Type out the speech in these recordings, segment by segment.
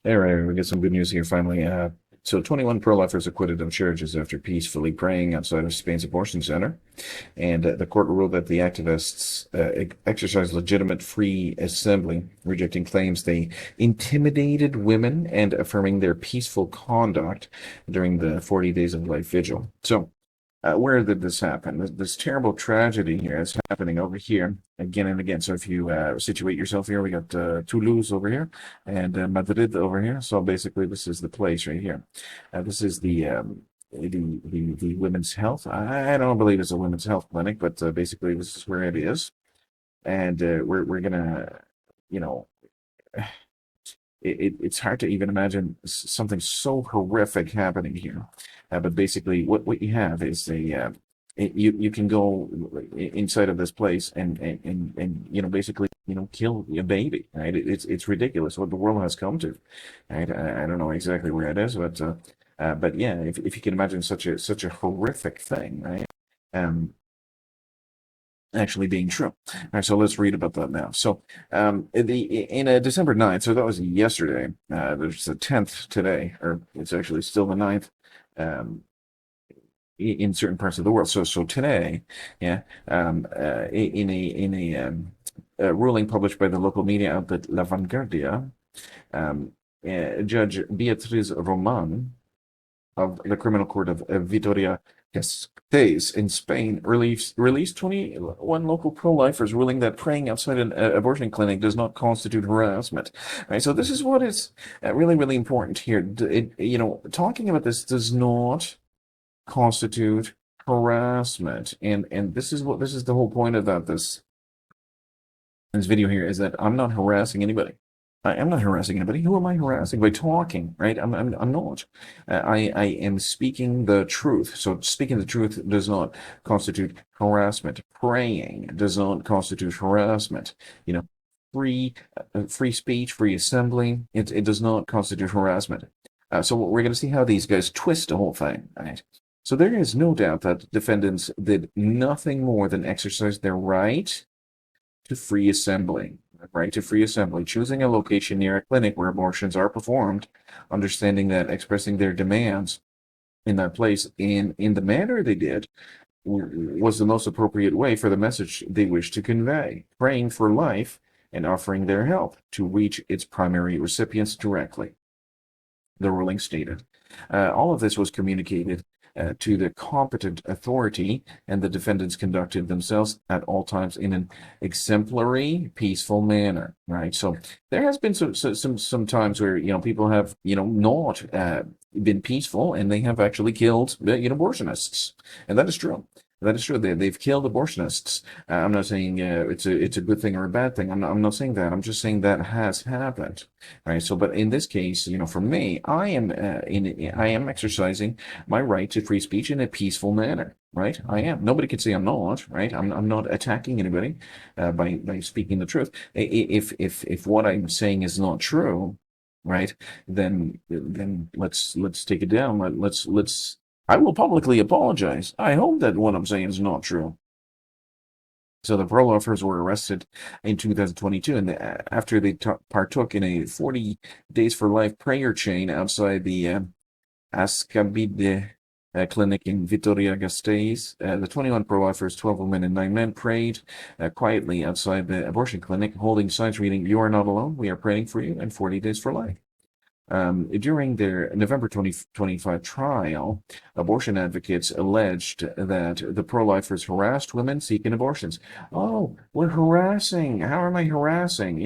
All right, we get some good news here finally. So 21 pro-lifers acquitted of charges after peacefully praying outside of Spain's abortion center. And the court ruled that the activists exercised legitimate free assembly, rejecting claims they intimidated women and affirming their peaceful conduct during the 40 days of life vigil. So where did this happen? This terrible tragedy here is happening over here again and again. So if you situate yourself here, we got Toulouse over here and Madrid over here. So basically, this is the place right here. This is the women's health. I don't believe it's a women's health clinic, but basically, this is where it is, and we're gonna, you know, it's hard to even imagine something so horrific happening here. But basically, what you have is you can go inside of this place and basically kill a baby, right? It's ridiculous what the world has come to, right? I don't know exactly where it is, but yeah, if you can imagine such a horrific thing, right? Um, actually being true. All right, so let's read about that now. So, in December 9th, so that was yesterday. There's the 10th today, or it's actually still the 9th. Um, in certain parts of the world. So today, yeah, in a ruling published by the local media outlet La Vanguardia, Judge Beatriz Roman of the Criminal Court of Vitoria Gasteiz in Spain released 21 local pro-lifers ruling that praying outside an abortion clinic does not constitute harassment. Right, so this is what is really, really important here. Talking about this does not constitute harassment, and this is the whole point of this video here is that I'm not harassing anybody. I am not harassing anybody. Who am I harassing? By talking, right? I'm not. I am speaking the truth. So speaking the truth does not constitute harassment. Praying does not constitute harassment. Free free speech, free assembly. It does not constitute harassment. So we're going to see how these guys twist the whole thing, right? So there is no doubt that defendants did nothing more than exercise their right to free assembly, right to free assembly, choosing a location near a clinic where abortions are performed, understanding that expressing their demands in that place in the manner they did was the most appropriate way for the message they wish to convey, praying for life and offering their help to reach its primary recipients directly, the ruling stated. All of this was communicated to the competent authority, and the defendants conducted themselves at all times in an exemplary, peaceful manner. Right. So there has been some times where people have not been peaceful, and they have actually killed abortionists, and that is true. That is true. They've killed abortionists. I'm not saying it's a good thing or a bad thing. I'm not saying that. I'm just saying that has happened, right? So, but in this case, for me, I am exercising my right to free speech in a peaceful manner, right? I am. Nobody can say I'm not, right? I'm not attacking anybody by speaking the truth. If what I'm saying is not true, right, then let's take it down. Let's I will publicly apologize. I hope that what I'm saying is not true. So the pro-lifers were arrested in 2022, and after they partook in a 40 days for life prayer chain outside the Ascabide clinic in Vitoria-Gasteiz, the 21 pro-lifers, 12 women and 9 men, prayed quietly outside the abortion clinic, holding signs reading, "You are not alone. We are praying for you," and 40 days for life. During their November 2025 trial, abortion advocates alleged that the pro-lifers harassed women seeking abortions. Oh, we're harassing. How am I harassing?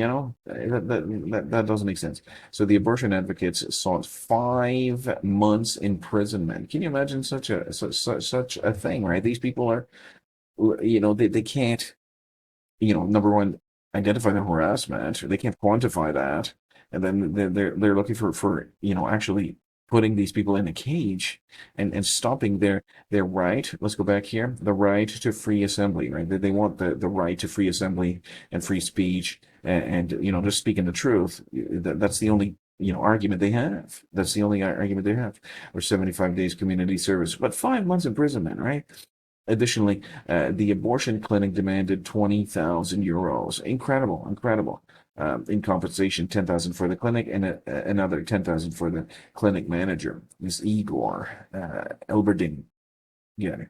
That doesn't make sense. So the abortion advocates sought 5 months imprisonment. Can you imagine such a thing, right? These people are, they can't, number one, identify the harassment. They can't quantify that, and then they're looking for actually putting these people in a cage and stopping their right. Let's go back here. The right to free assembly, right? They want the right to free assembly and free speech and just speaking the truth. That's the only argument they have. That's the only argument they have. Or 75 days community service, but 5 months imprisonment, right? Additionally, the abortion clinic demanded 20,000 euros. Incredible, incredible. In compensation, 10,000 for the clinic and another 10,000 for the clinic manager, Miss Igor Elberding. Yeah,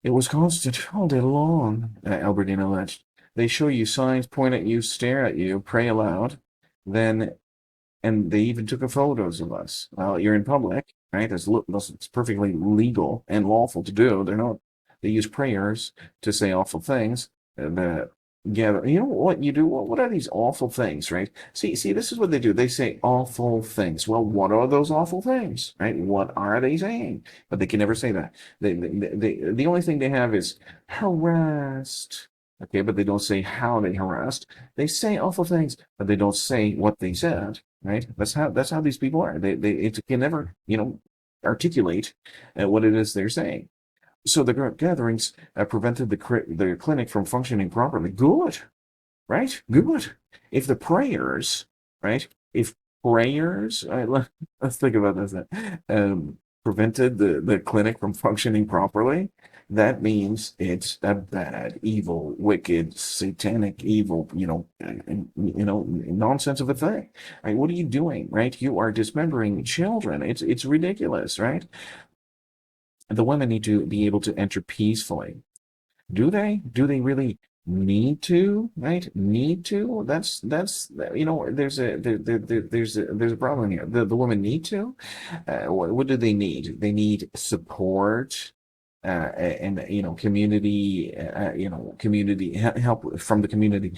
it was constant all day long, Albertine alleged. They show you signs, point at you, stare at you, pray aloud, then, and they even took a photos of us. Well, you're in public, right? It's perfectly legal and lawful to do. They're not. They use prayers to say awful things. The gather. You know what you do? What are these awful things, right? See, this is what they do. They say awful things. Well, what are those awful things, right? What are they saying? But they can never say that. The only thing they have is harassed. Okay, but they don't say how they harassed. They say awful things, but they don't say what they said. Right? That's how these people are. It can never articulate what it is they're saying. So the gatherings prevented the clinic from functioning properly. Good, right? Good. If the prayers, right? If prayers, let's think about this. Prevented the clinic from functioning properly, that means it's a bad, evil, wicked, satanic, evil, nonsense of a thing. Right? What are you doing? Right? You are dismembering children. It's ridiculous, right? The women need to be able to enter peacefully. Do they? Do they really need to? Right? Need to? There's a problem here. The women need to. What do they need? They need support. And community, community help from the community.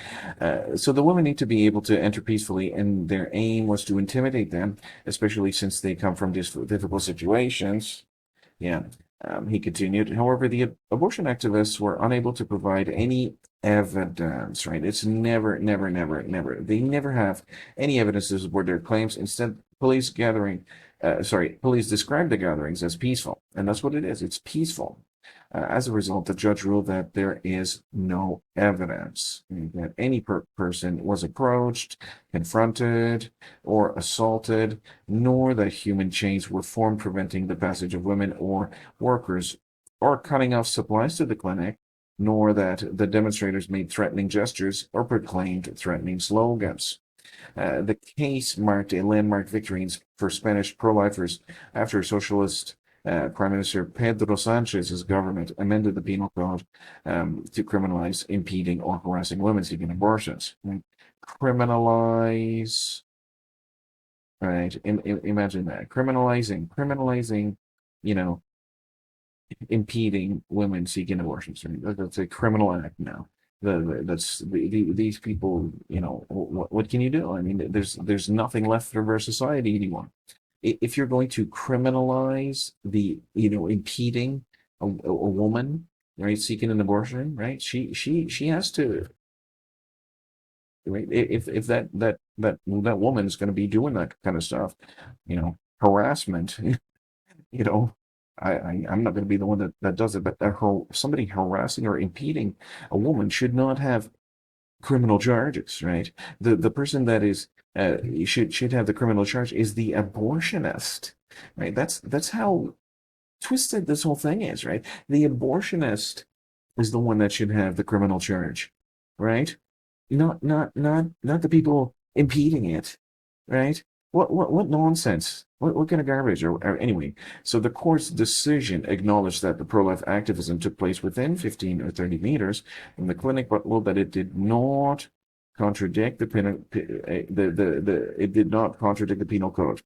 So the women need to be able to enter peacefully, and their aim was to intimidate them, especially since they come from difficult situations. Yeah. He continued, however, the abortion activists were unable to provide any evidence, right? It's never, never, never, never. They never have any evidence to support their claims. Instead, police described the gatherings as peaceful, and that's what it is. It's peaceful. As a result, the judge ruled that there is no evidence that any person was approached, confronted, or assaulted, nor that human chains were formed preventing the passage of women or workers, or cutting off supplies to the clinic, nor that the demonstrators made threatening gestures or proclaimed threatening slogans. The case marked a landmark victory for Spanish pro-lifers after socialist Prime Minister Pedro Sanchez's government amended the penal code to criminalize impeding or harassing women seeking abortions. Right? Criminalize, right? Imagine that. Criminalizing, you know, impeding women seeking abortions. Right? That's a criminal act now. These people. What can you do? I mean, there's nothing left for our society anymore. If you're going to criminalize impeding a woman, right, seeking an abortion, right, she has to, right, if that woman is going to be doing that kind of stuff, harassment, you know, I'm not going to be the one that does it, but somebody harassing or impeding a woman should not have criminal charges, right? The person that is should have the criminal charge is the abortionist, right? That's how twisted this whole thing is, right? The abortionist is the one that should have the criminal charge, right? Not the people impeding it, right? What nonsense? What kind of garbage? Or anyway, so the court's decision acknowledged that the pro-life activism took place within 15 or 30 meters from the clinic, but ruled that it did not contradict it did not contradict the penal code.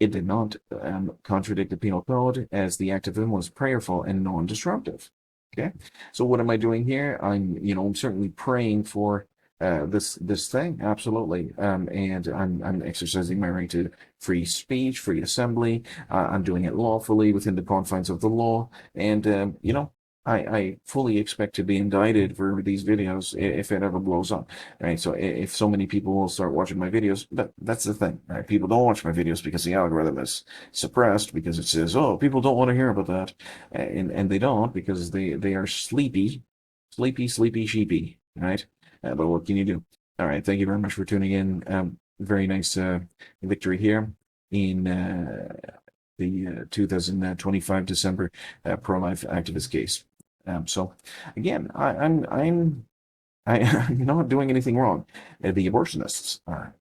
It did not contradict the penal code, as the activism was prayerful and non-destructive. Okay, so what am I doing here? I'm certainly praying for this thing, absolutely, and I'm exercising my right to free speech, free assembly. I'm doing it lawfully within the confines of the law, and I fully expect to be indicted for these videos if it ever blows up, right? So if so many people will start watching my videos, that's the thing, right? People don't watch my videos because the algorithm is suppressed, because it says, oh, people don't want to hear about that, and they don't, because they are sleepy, sheepy, right? But what can you do? All right, thank you very much for tuning in. Very nice victory here in the 2025 December pro-life activist case. So again, I'm not doing anything wrong. The abortionists are.